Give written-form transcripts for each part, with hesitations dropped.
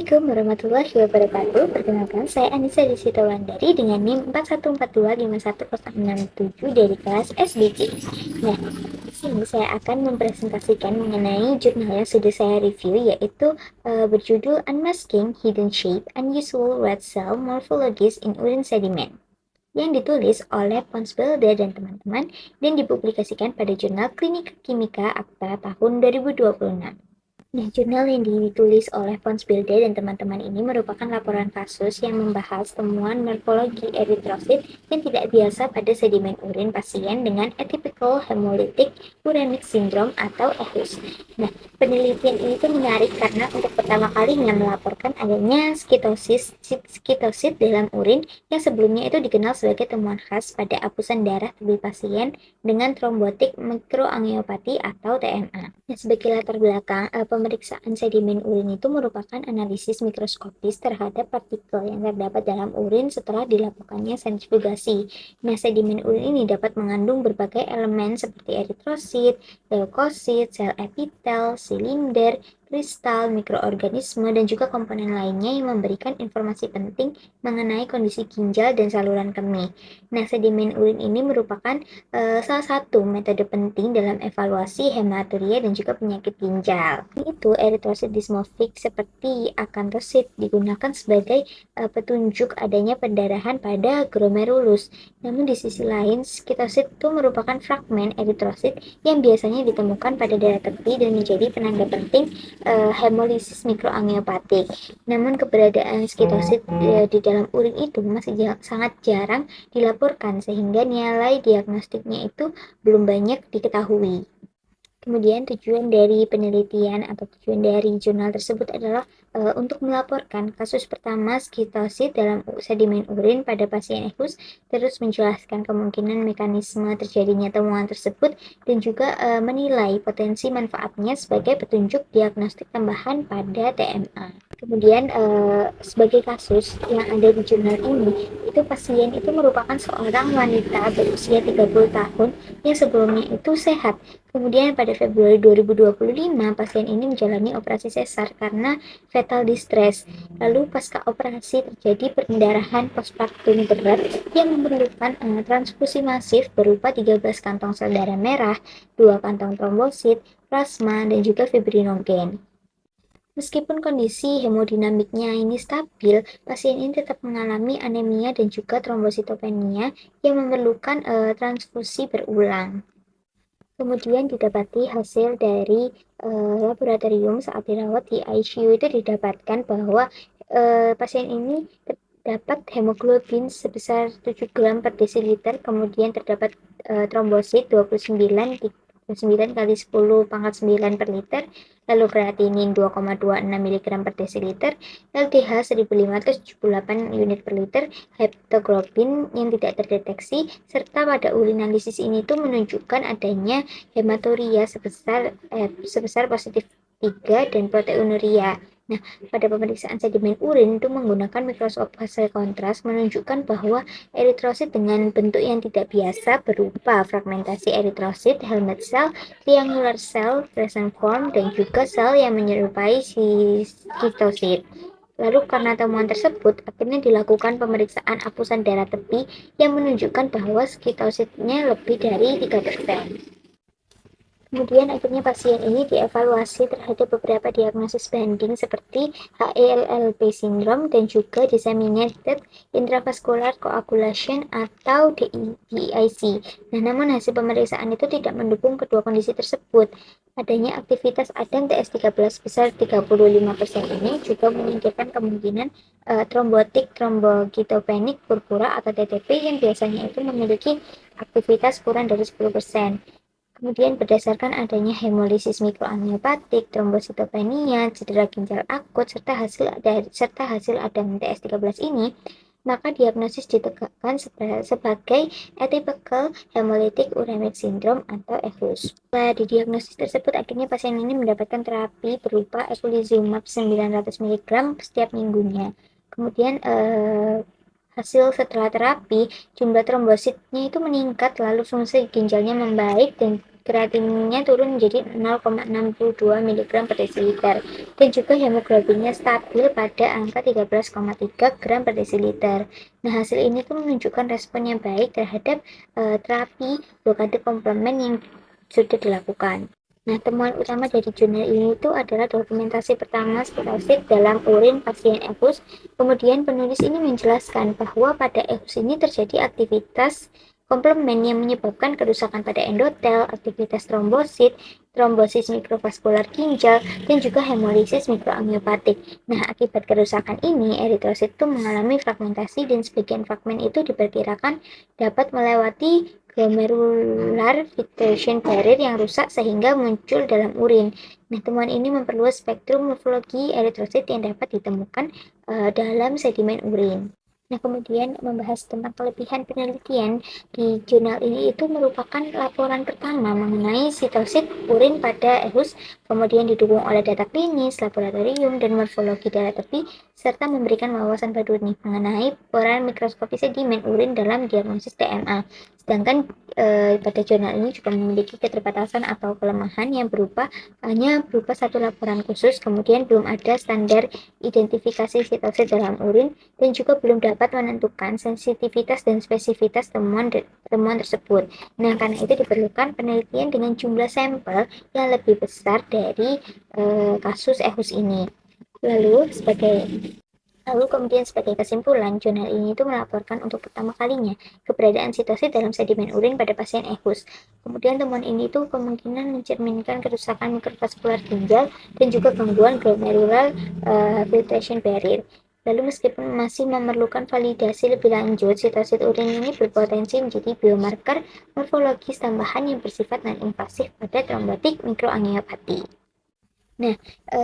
Assalamualaikum warahmatullahi wabarakatuh. Perkenalkan, saya Anissa Disitowandari dengan NIM 41425167 dari kelas SBC. Nah, di sini saya akan mempresentasikan mengenai jurnal yang sudah saya review, yaitu berjudul Unmasking Hidden Shape Unusual Red Cell Morphologies in Urine Sediment, yang ditulis oleh Ponsbelder dan teman-teman dan dipublikasikan pada jurnal Klinika Kimika Akta tahun 2026. Nah, jurnal yang ditulis oleh Ponsbelder dan teman-teman ini merupakan laporan kasus yang membahas temuan morfologi eritrosit yang tidak biasa pada sedimen urin pasien dengan atypical hemolytic uremic syndrome atau EHUS. Nah, penelitian ini tuh menarik karena untuk pertama kalinya melaporkan adanya skitosit dalam urin yang sebelumnya itu dikenal sebagai temuan khas pada apusan darah tubuh pasien dengan trombotik mikroangiopati atau TMA. Nah, sebagai latar belakang, pemeriksaan sedimen urin itu merupakan analisis mikroskopis terhadap partikel yang terdapat dalam urin setelah dilakukannya sentrifugasi. Nah, sedimen urin ini dapat mengandung berbagai elemen seperti eritrosit, leukosit, sel epitel, silinder, kristal, mikroorganisme, dan juga komponen lainnya yang memberikan informasi penting mengenai kondisi ginjal dan saluran kemih. Nah, sedimen urin ini merupakan salah satu metode penting dalam evaluasi hematuria dan juga penyakit ginjal. Itu eritrosit dismorfik seperti akantosit digunakan sebagai petunjuk adanya pendarahan pada glomerulus. Namun di sisi lain, skitosit itu merupakan fragmen eritrosit yang biasanya ditemukan pada darah tepi dan menjadi penanda penting hemolisis mikroangiopatik. Namun keberadaan skitosit di dalam urin itu masih sangat jarang dilaporkan sehingga nilai diagnostiknya itu belum banyak diketahui. Kemudian tujuan dari penelitian atau tujuan dari jurnal tersebut adalah untuk melaporkan kasus pertama skitosit dalam sedimen urin pada pasien EHUS, terus menjelaskan kemungkinan mekanisme terjadinya temuan tersebut, dan juga menilai potensi manfaatnya sebagai petunjuk diagnostik tambahan pada TMA. Kemudian sebagai kasus yang ada di jurnal ini, itu pasien itu merupakan seorang wanita berusia 30 tahun yang sebelumnya itu sehat. Kemudian pada Februari 2025, pasien ini menjalani operasi sesar karena fetal distress. Lalu pasca operasi terjadi pendarahan postpartum berat yang memerlukan transfusi masif berupa 13 kantong sel darah merah, 2 kantong trombosit, plasma, dan juga fibrinogen. Meskipun kondisi hemodinamiknya ini stabil, pasien ini tetap mengalami anemia dan juga trombositopenia yang memerlukan transfusi berulang. Kemudian didapati hasil dari laboratorium saat dirawat di ICU itu didapatkan bahwa pasien ini terdapat hemoglobin sebesar 7 gram per desiliter, kemudian terdapat trombosit 29 kali 10 pangkat 9 per liter, lalu kreatinin 2,26 mg per desiliter, LDH 1578 unit per liter, heptoglobin yang tidak terdeteksi, serta pada urinalisis ini tuh menunjukkan adanya hematuria sebesar positif 3 dan proteinuria. Nah, pada pemeriksaan sedimen urin itu menggunakan mikroskop hasil kontras menunjukkan bahwa eritrosit dengan bentuk yang tidak biasa berupa fragmentasi eritrosit, helmet cell, triangular cell, crescent form, dan juga sel yang menyerupai skitosit. Lalu karena temuan tersebut, akhirnya dilakukan pemeriksaan apusan darah tepi yang menunjukkan bahwa skitositnya lebih dari 3%. Kemudian akhirnya pasien ini dievaluasi terhadap beberapa diagnosis banding seperti HELLP syndrome dan juga disseminated intravascular coagulation atau DIC. Nah, namun hasil pemeriksaan itu tidak mendukung kedua kondisi tersebut. Adanya aktivitas ADAM TS13 besar 35% ini juga menyingkirkan kemungkinan trombotik trombogitopenik purpura atau TTP yang biasanya itu memiliki aktivitas kurang dari 10%. Kemudian berdasarkan adanya hemolisis mikroangiopatik, trombositopenia, cedera ginjal akut, serta hasil ADAM TS13 ini, maka diagnosis ditegakkan sebagai atypical hemolytic uremic syndrome atau EHUS. Setelah didiagnosis tersebut, akhirnya pasien ini mendapatkan terapi berupa eculizumab 900 mg setiap minggunya. Kemudian hasil setelah terapi, jumlah trombositnya itu meningkat, lalu fungsi ginjalnya membaik, dan kreatinnya turun menjadi 0,62 mg per desiliter, dan juga hemoglobinnya stabil pada angka 13,3 gram per desiliter. Nah, hasil ini pun menunjukkan respon yang baik terhadap terapi blokade komplement yang sudah dilakukan. Nah, temuan utama dari jurnal ini itu adalah dokumentasi pertama sitosit dalam urin pasien EHUS. Kemudian penulis ini menjelaskan bahwa pada EHUS ini terjadi aktivitas komplement yang menyebabkan kerusakan pada endotel, aktivitas trombosit, trombosis mikrovaskular ginjal, dan juga hemolisis mikroangiopatik. Nah, akibat kerusakan ini, eritrosit itu mengalami fragmentasi dan sebagian fragmen itu diperkirakan dapat melewati glomerular filtration barrier yang rusak sehingga muncul dalam urin. Nah, temuan ini memperluas spektrum morfologi eritrosit yang dapat ditemukan dalam sedimen urin. Nah, kemudian membahas tentang kelebihan penelitian di jurnal ini itu merupakan laporan pertama mengenai sitosit urin pada EHUS, kemudian didukung oleh data klinis, laboratorium, dan morfologi darah tepi, serta memberikan wawasan baru nih mengenai peran mikroskopi sedimen urin dalam diagnosis TMA. Sedangkan pada jurnal ini juga memiliki keterbatasan atau kelemahan yang hanya berupa satu laporan khusus, kemudian belum ada standar identifikasi sitosit dalam urin, dan juga belum dapat menentukan sensitivitas dan spesifitas temuan tersebut. Nah, karena itu diperlukan penelitian dengan jumlah sampel yang lebih besar dari kasus EHUS ini. Lalu kemudian sebagai kesimpulan, jurnal ini itu melaporkan untuk pertama kalinya keberadaan sitosit dalam sedimen urin pada pasien EHUS. Kemudian temuan ini itu kemungkinan mencerminkan kerusakan mikrovaskular ginjal dan juga gangguan glomerular filtration barrier. Lalu meskipun masih memerlukan validasi lebih lanjut, sitosit urin ini berpotensi menjadi biomarker morfologis tambahan yang bersifat non-invasif pada trombotik mikroangiopati. Nah,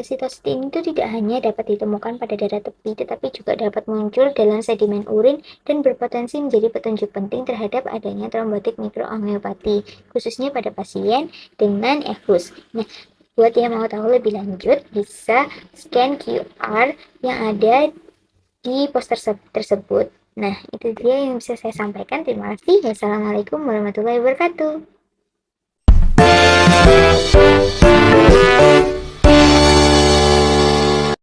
sitosit ini tuh tidak hanya dapat ditemukan pada darah tepi, tetapi juga dapat muncul dalam sedimen urin dan berpotensi menjadi petunjuk penting terhadap adanya trombotik mikroangiopati, khususnya pada pasien dengan EHUS. Nah, buat yang mau tahu lebih lanjut, bisa scan QR yang ada di poster tersebut. Nah, itu dia yang bisa saya sampaikan. Terima kasih. Wassalamualaikum warahmatullahi wabarakatuh.